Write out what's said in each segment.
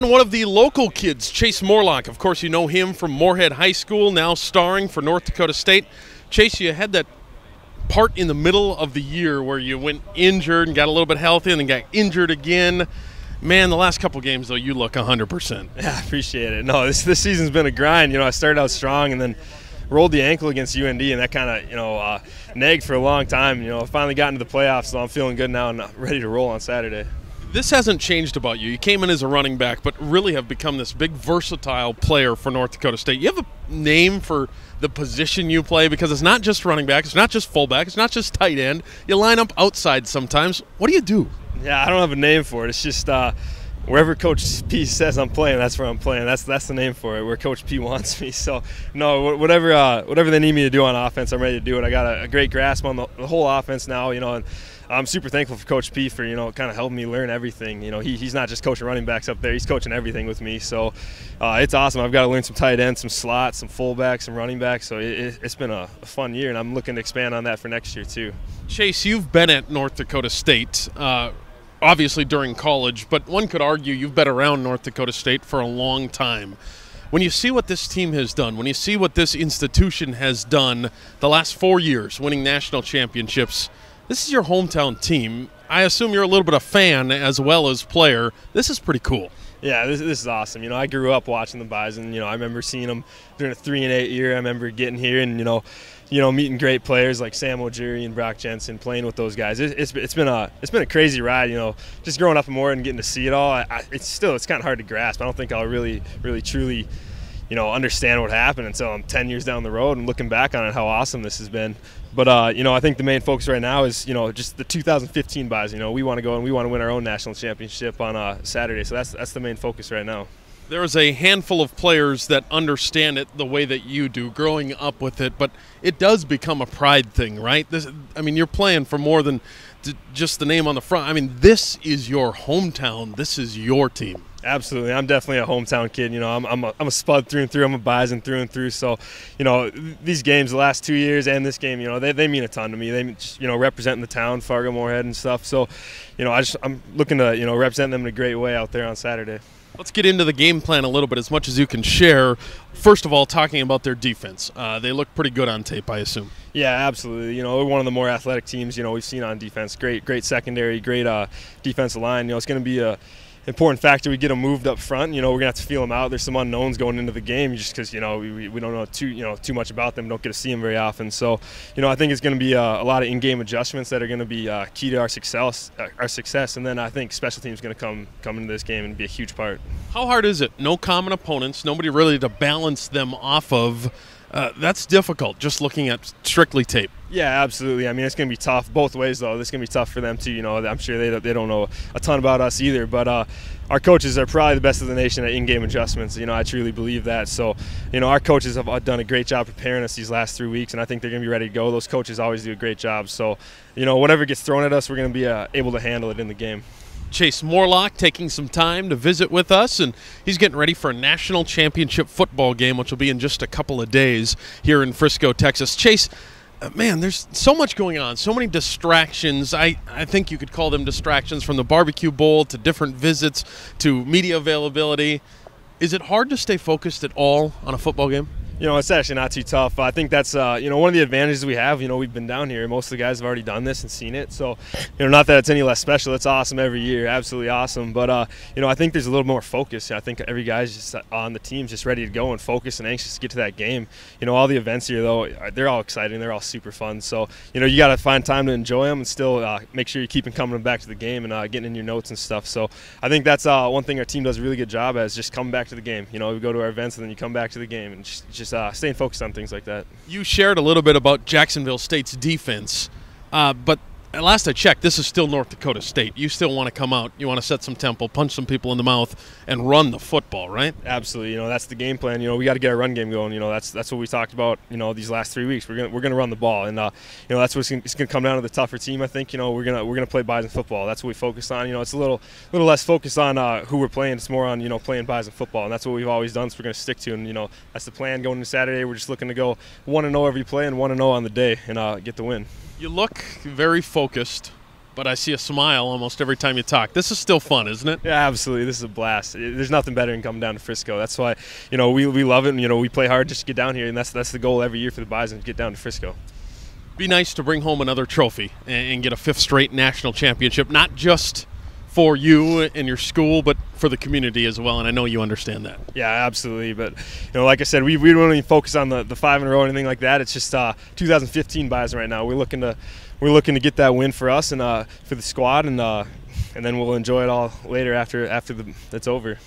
One of the local kids, Chase Morlock. Of course, you know him from Moorhead High School, now starring for North Dakota State. Chase, you had that part in the middle of the year where you went injured and got a little bit healthy and then got injured again. Man, the last couple games, though, you look 100%. Yeah, I appreciate it. No, this season's been a grind. You know, I started out strong and then rolled the ankle against UND, and that kind of, nagged for a long time. You know, I finally got into the playoffs, so I'm feeling good now and ready to roll on Saturday. This hasn't changed about you. You came in as a running back, but really have become this big versatile player for North Dakota State. You have a name for the position you play, because it's not just running back, it's not just fullback, it's not just tight end. You line up outside sometimes. What do you do? Yeah, I don't have a name for it. It's just wherever Coach P says I'm playing, that's where I'm playing. That's the name for it, where Coach P wants me. So, no, whatever they need me to do on offense, I'm ready to do it. I got a great grasp on the whole offense now, and I'm super thankful for Coach P for, kind of helping me learn everything. He's not just coaching running backs up there. He's coaching everything with me. So it's awesome. I've got to learn some tight ends, some slots, some fullbacks, some running backs. So it's been a fun year, and I'm looking to expand on that for next year too. Chase, you've been at North Dakota State, obviously during college, but one could argue you've been around North Dakota State for a long time. When you see what this team has done, when you see what this institution has done the last 4 years, winning national championships, this is your hometown team. I assume you're a little bit of fan as well as player. This is pretty cool. Yeah, this is awesome. I grew up watching the Bison. I remember seeing them during a 3 and 8 year. I remember getting here and meeting great players like Sam O'Jury and Brock Jensen, playing with those guys. It's been a crazy ride. Just growing up in Moorhead and getting to see it all. It's kind of hard to grasp. I don't think I'll really truly understand what happened until I'm 10 years down the road and looking back on it, how awesome this has been. But, I think the main focus right now is, just the 2015 Bison. We want to go and we want to win our own national championship on Saturday. So that's the main focus right now. There is a handful of players that understand it the way that you do, growing up with it, but it does become a pride thing, right? You're playing for more than just the name on the front. This is your hometown. This is your team. Absolutely. I'm definitely a hometown kid. I'm a Spud through and through. I'm a Bison through and through. So, these games, the last 2 years and this game, they mean a ton to me. They, representing the town, Fargo-Moorhead and stuff. So, I'm looking to, represent them in a great way out there on Saturday. Let's get into the game plan a little bit, as much as you can share. First of all, talking about their defense. They look pretty good on tape, I assume. Yeah, absolutely. We're one of the more athletic teams, we've seen on defense. Great secondary, great defensive line. It's going to be a important factor. We get them moved up front. We're gonna have to feel them out. There's some unknowns going into the game, just because we don't know too much about them. Don't get to see them very often. So I think it's going to be a lot of in-game adjustments that are going to be key to our success. And then I think special teams is going to come into this game and be a huge part. How hard is it? No common opponents. Nobody really to balance them off of. That's difficult, just looking at strictly tape. Yeah, absolutely. It's going to be tough both ways, though. It's going to be tough for them, too. I'm sure they don't know a ton about us either. But our coaches are probably the best of the nation at in-game adjustments. I truly believe that. So, our coaches have done a great job preparing us these last 3 weeks, and I think they're going to be ready to go. Those coaches always do a great job. So, whatever gets thrown at us, we're going to be able to handle it in the game. Chase Morlock taking some time to visit with us, and he's getting ready for a national championship football game, which will be in just a couple of days here in Frisco, Texas. Chase, man, there's so much going on, so many distractions. I think you could call them distractions, from the barbecue bowl to different visits to media availability. Is it hard to stay focused at all on a football game? It's actually not too tough. I think that's, one of the advantages we have. We've been down here. Most of the guys have already done this and seen it. So, not that it's any less special. It's awesome every year. Absolutely awesome. But, I think there's a little more focus. I think every guy's just on the team's just ready to go and focus and anxious to get to that game. All the events here, though, they're all exciting. They're all super fun. So, you got to find time to enjoy them and still make sure you keep coming back to the game and getting in your notes and stuff. So, I think that's one thing our team does a really good job at, is just coming back to the game. We go to our events and then you come back to the game and just staying focused on things like that. You shared a little bit about Jacksonville State's defense, but last I checked, this is still North Dakota State. You still want to come out, you want to set some tempo, punch some people in the mouth, and run the football, right? Absolutely. That's the game plan. We got to get our run game going. That's what we talked about. These last 3 weeks, we're gonna run the ball, and that's what it's gonna come down to the tougher team. I think we're gonna play Bison football. That's what we focus on. It's a little less focused on who we're playing. It's more on playing Bison football, and that's what we've always done. So we're gonna stick to, and that's the plan going into Saturday. We're just looking to go 1-0 every play and 1-0 on the day and get the win. You look very focused. but I see a smile almost every time you talk. This is still fun, isn't it? Yeah, absolutely. This is a blast. There's nothing better than coming down to Frisco. That's why, we love it, and, we play hard just to get down here, and that's the goal every year for the Bison, to get down to Frisco. Be nice to bring home another trophy and get a 5th straight national championship, not just for you and your school, but for the community as well, and I know you understand that. Yeah, absolutely. But, like I said, we don't even focus on the 5 in a row or anything like that. It's just 2015 Bison right now. We're looking to get that win for us and for the squad, and then we'll enjoy it all later after it's over.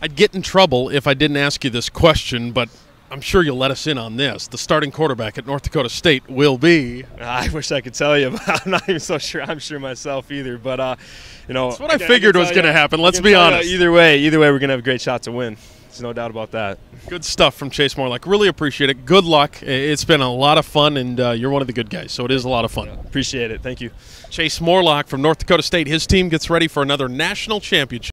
I'd get in trouble if I didn't ask you this question, but I'm sure you'll let us in on this. The starting quarterback at North Dakota State will be. I wish I could tell you, but I'm not even so sure. I'm sure myself either. But that's what I figured was going to happen. Let's be honest. Either way, we're going to have a great shot to win. There's no doubt about that. Good stuff from Chase Morlock. Really appreciate it. Good luck. It's been a lot of fun, and you're one of the good guys, so it is a lot of fun. Appreciate it. Thank you. Chase Morlock from North Dakota State. His team gets ready for another national championship.